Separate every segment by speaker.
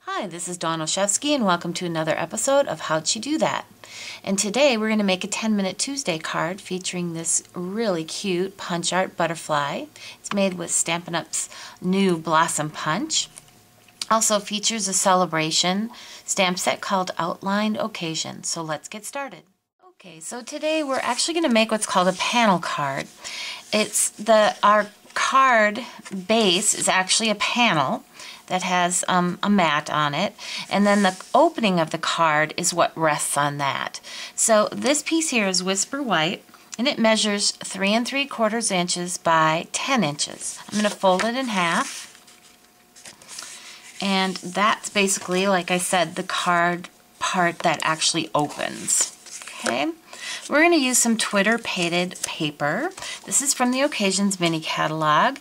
Speaker 1: Hi, this is Dawn and welcome to another episode of How'd She Do That? And today we're going to make a 10-minute Tuesday card featuring this really cute punch art butterfly. It's made with Stampin' Up's new Blossom Punch. Also features a celebration stamp set called Outlined Occasion. So let's get started. Okay, so today we're actually going to make what's called a panel card. Our card base is actually a panel that has a mat on it, and then the opening of the card is what rests on that. So this piece here is Whisper White, and it measures 3 3/4 inches by 10 inches. I'm going to fold it in half, and that's basically, like I said, the card part that actually opens. Okay. We're going to use some Twitter painted paper. This is from the Occasions mini catalog,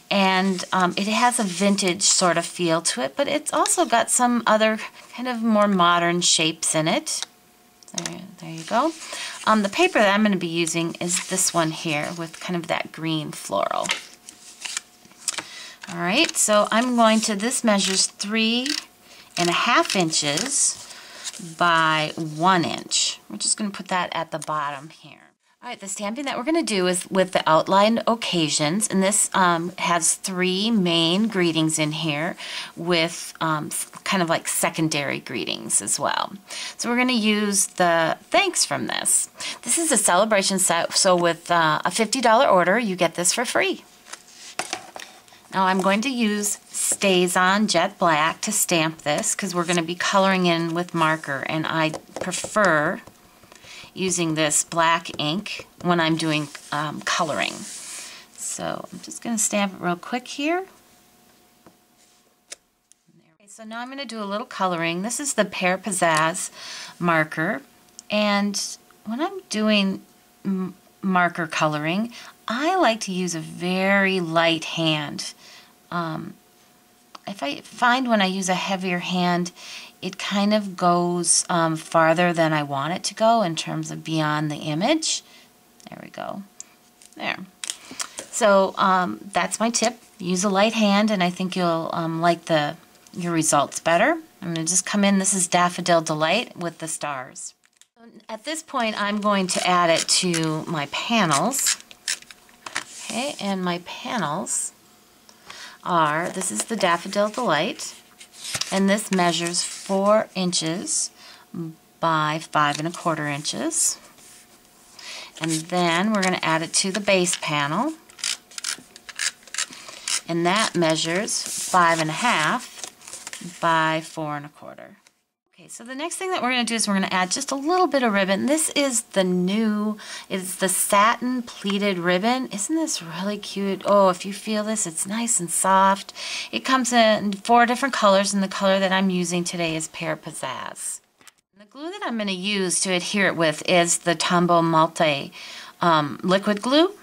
Speaker 1: and it has a vintage sort of feel to it, but it's also got some other kind of more modern shapes in it. There you go. The paper that I'm going to be using is this one here with kind of that green floral. Alright, so this measures 3.5 inches by 1 inch. We're just going to put that at the bottom here. Alright, the stamping that we're going to do is with the Outlined Occasions, and this has 3 main greetings in here with kind of like secondary greetings as well. So we're going to use the thanks from this. This is a celebration set, so with a $50 order you get this for free. Now I'm going to use Stazon Jet Black to stamp this because we're going to be coloring in with marker, and I prefer using this black ink when I'm doing coloring. So I'm just going to stamp it real quick here. Okay, so now I'm going to do a little coloring. This is the Pear Pizzazz marker, and when I'm doing marker coloring, I like to use a very light hand. If I find when I use a heavier hand, it kind of goes farther than I want it to go in terms of beyond the image. There we go. There. So that's my tip. Use a light hand, and I think you'll like your results better. I'm going to just come in. This is Daffodil Delight with the stars. At this point, I'm going to add it to my panels. Okay, and my panels this is the Daffodil Delight, and this measures 4 inches by 5 1/4 inches. And then we're going to add it to the base panel, and that measures 5 1/2 by 4 1/4. Okay, so the next thing that we're going to do is we're going to add just a little bit of ribbon. This is it's the Satin Pleated ribbon. Isn't this really cute? Oh, if you feel this, it's nice and soft. It comes in 4 different colors, and the color that I'm using today is Pear Pizzaz. The glue that I'm going to use to adhere it with is the Tombow Multi liquid glue.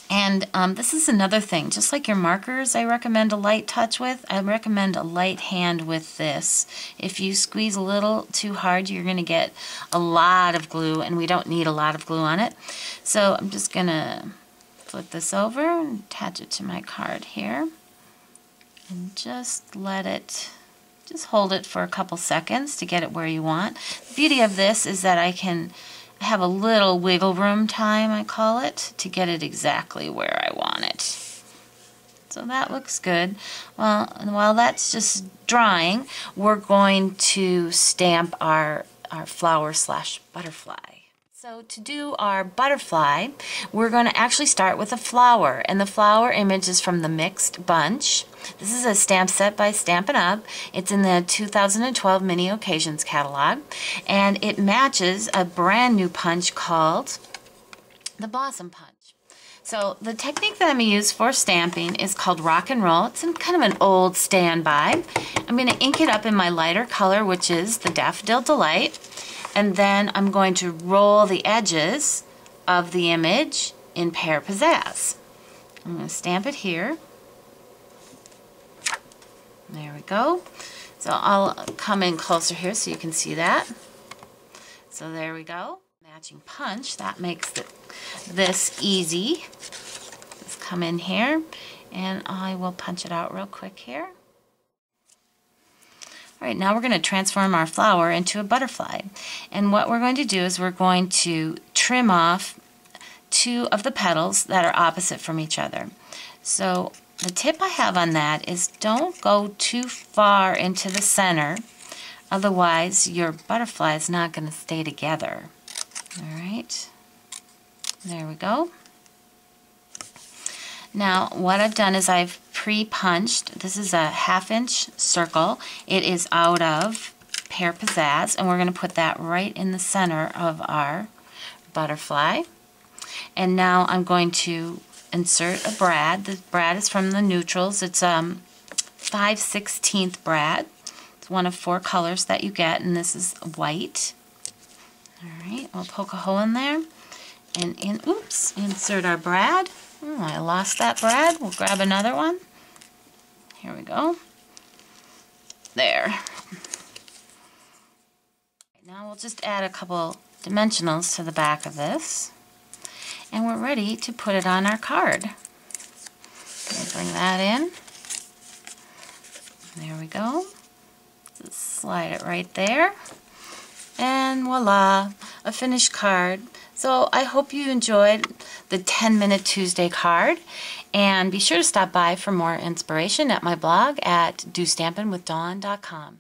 Speaker 1: And this is another thing, just like your markers I recommend a light touch with, I recommend a light hand with this. If you squeeze a little too hard, you're going to get a lot of glue, and we don't need a lot of glue on it. So I'm just going to flip this over and attach it to my card here. And just hold it for a couple seconds to get it where you want. The beauty of this is that I can have a little wiggle room time, I call it, to get it exactly where I want it. So that looks good. Well, while that's just drying, we're going to stamp our flower / butterfly. So to do our butterfly, we're going to actually start with a flower, and the flower image is from the Mixed Bunch. This is a stamp set by Stampin' Up. It's in the 2012 Mini Occasions catalog, and it matches a brand new punch called the Blossom Punch. So the technique that I'm going to use for stamping is called rock and roll. It's kind of an old standby. I'm going to ink it up in my lighter color, which is the Daffodil Delight. And then I'm going to roll the edges of the image in Pear Pizzazz. I'm going to stamp it here. There we go. So I'll come in closer here so you can see that. So there we go. Matching punch, that makes this easy. Let's come in here, and I will punch it out real quick here. All right, now we're going to transform our flower into a butterfly. And what we're going to do is we're going to trim off 2 of the petals that are opposite from each other. So the tip I have on that is don't go too far into the center, otherwise your butterfly is not going to stay together. All right, there we go. Now what I've done is I've pre-punched. This is a 1/2 inch circle. It is out of Pear Pizzazz, and we're going to put that right in the center of our butterfly. And now I'm going to insert a brad. The brad is from the Neutrals. It's 5/16 brad. It's one of 4 colors that you get, and this is white. All right, we'll poke a hole in there, and insert our brad. Oh, I lost that brad. We'll grab another one. Here we go. There. Now we'll just add a couple dimensionals to the back of this, and we're ready to put it on our card. We'll bring that in. There we go. Just slide it right there. And voila, a finished card. So I hope you enjoyed the 10-minute Tuesday card, and be sure to stop by for more inspiration at my blog at DOstampingwithDawn.com.